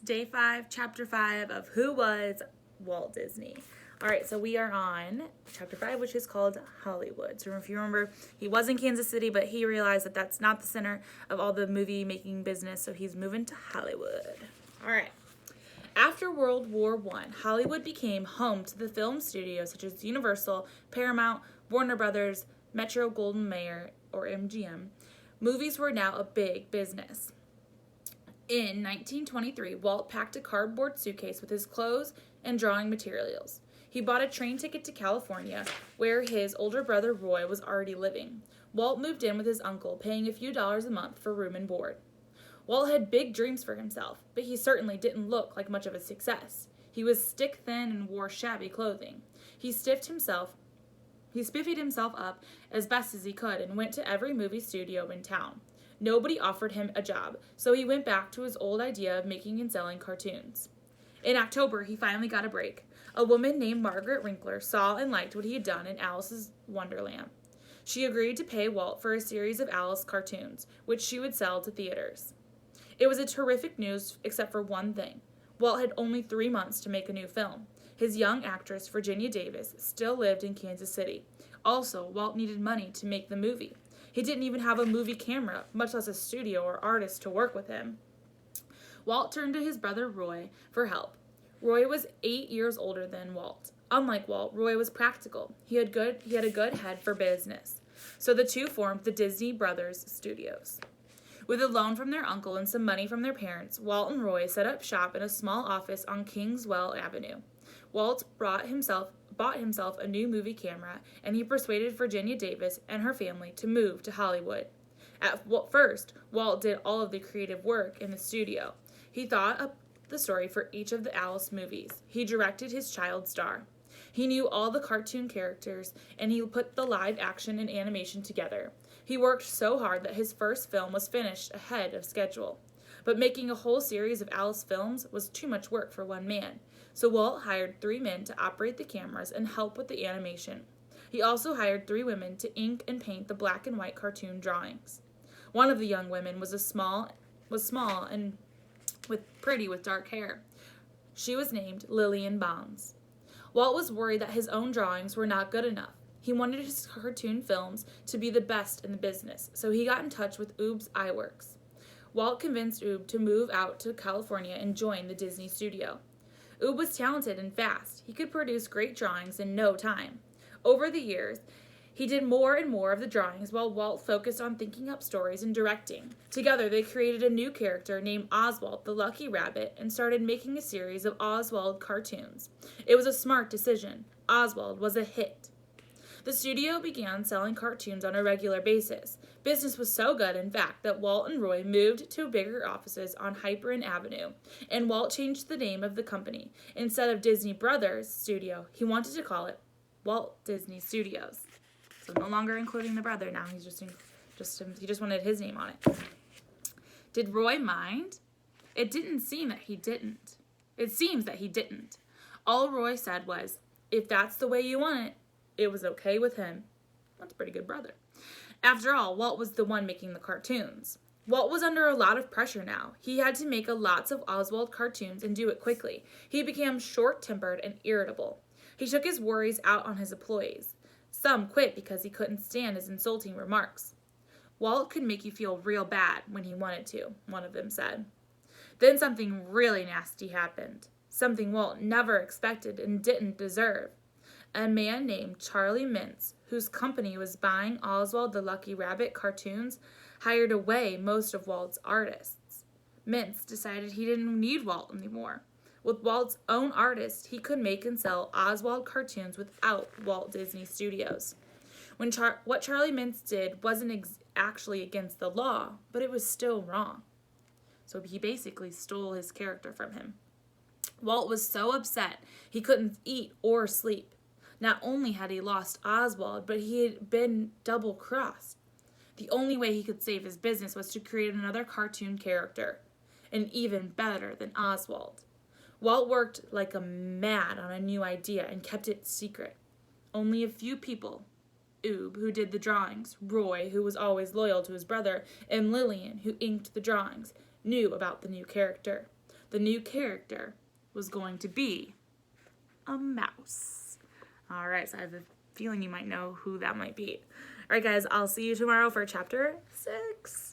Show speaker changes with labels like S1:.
S1: day 5, chapter 5 of Who Was Walt Disney. All right, so we are on chapter 5, which is called Hollywood. So if you remember, he was in Kansas City, but he realized that that's not the center of all the movie-making business, so he's moving to Hollywood. All right. After World War I, Hollywood became home to the film studios such as Universal, Paramount, Warner Brothers, Metro-Goldwyn-Mayer, or MGM. Movies were now a big business. In 1923, Walt packed a cardboard suitcase with his clothes and drawing materials. He bought a train ticket to California, where his older brother Roy was already living. Walt moved in with his uncle, paying a few dollars a month for room and board. Walt had big dreams for himself, but he certainly didn't look like much of a success. He was stick-thin and wore shabby clothing. He spiffied himself up as best as he could and went to every movie studio in town. Nobody offered him a job, so he went back to his old idea of making and selling cartoons. In October, he finally got a break. A woman named Margaret Winkler saw and liked what he had done in Alice's Wonderland. She agreed to pay Walt for a series of Alice cartoons, which she would sell to theaters. It was a terrific news except for one thing. Walt had only 3 months to make a new film. His young actress, Virginia Davis, still lived in Kansas City. Also, Walt needed money to make the movie. He didn't even have a movie camera, much less a studio or artist to work with him. Walt turned to his brother Roy for help. Roy was 8 years older than Walt. Unlike Walt, Roy was practical. He had a good head for business. So the two formed the Disney Brothers Studios. With a loan from their uncle and some money from their parents, Walt and Roy set up shop in a small office on Kingswell Avenue. Walt bought himself a new movie camera, and he persuaded Virginia Davis and her family to move to Hollywood. At first, Walt did all of the creative work in the studio. He thought up the story for each of the Alice movies. He directed his child star. He knew all the cartoon characters, and he put the live action and animation together. He worked so hard that his first film was finished ahead of schedule. But making a whole series of Alice films was too much work for one man, so Walt hired 3 men to operate the cameras and help with the animation. He also hired 3 women to ink and paint the black and white cartoon drawings. One of the young women was small and pretty with dark hair. She was named Lillian Bonds. Walt was worried that his own drawings were not good enough. He wanted his cartoon films to be the best in the business, so he got in touch with Oob's Iworks. Walt convinced Oob to move out to California and join the Disney studio. Oob was talented and fast. He could produce great drawings in no time. Over the years, he did more and more of the drawings while Walt focused on thinking up stories and directing. Together, they created a new character named Oswald the Lucky Rabbit and started making a series of Oswald cartoons. It was a smart decision. Oswald was a hit. The studio began selling cartoons on a regular basis. Business was so good, in fact, that Walt and Roy moved to bigger offices on Hyperion Avenue, and Walt changed the name of the company. Instead of Disney Brothers Studio, he wanted to call it Walt Disney Studios. So no longer including the brother now. He just wanted his name on it. Did Roy mind? It seems that he didn't. All Roy said was, if that's the way you want it, it was okay with him. That's a pretty good brother. After all, Walt was the one making the cartoons. Walt was under a lot of pressure now. He had to make lots of Oswald cartoons and do it quickly. He became short-tempered and irritable. He took his worries out on his employees. Some quit because he couldn't stand his insulting remarks. Walt could make you feel real bad when he wanted to, one of them said. Then something really nasty happened. Something Walt never expected and didn't deserve. A man named Charlie Mintz, whose company was buying Oswald the Lucky Rabbit cartoons, hired away most of Walt's artists. Mintz decided he didn't need Walt anymore. With Walt's own artists, he could make and sell Oswald cartoons without Walt Disney Studios. What Charlie Mintz did wasn't actually against the law, but it was still wrong. So he basically stole his character from him. Walt was so upset he couldn't eat or sleep. Not only had he lost Oswald, but he had been double-crossed. The only way he could save his business was to create another cartoon character, and even better than Oswald. Walt worked like a mad on a new idea and kept it secret. Only a few people, Oob, who did the drawings, Roy, who was always loyal to his brother, and Lillian, who inked the drawings, knew about the new character. The new character was going to be a mouse. All right, so I have a feeling you might know who that might be. All right, guys, I'll see you tomorrow for chapter 6.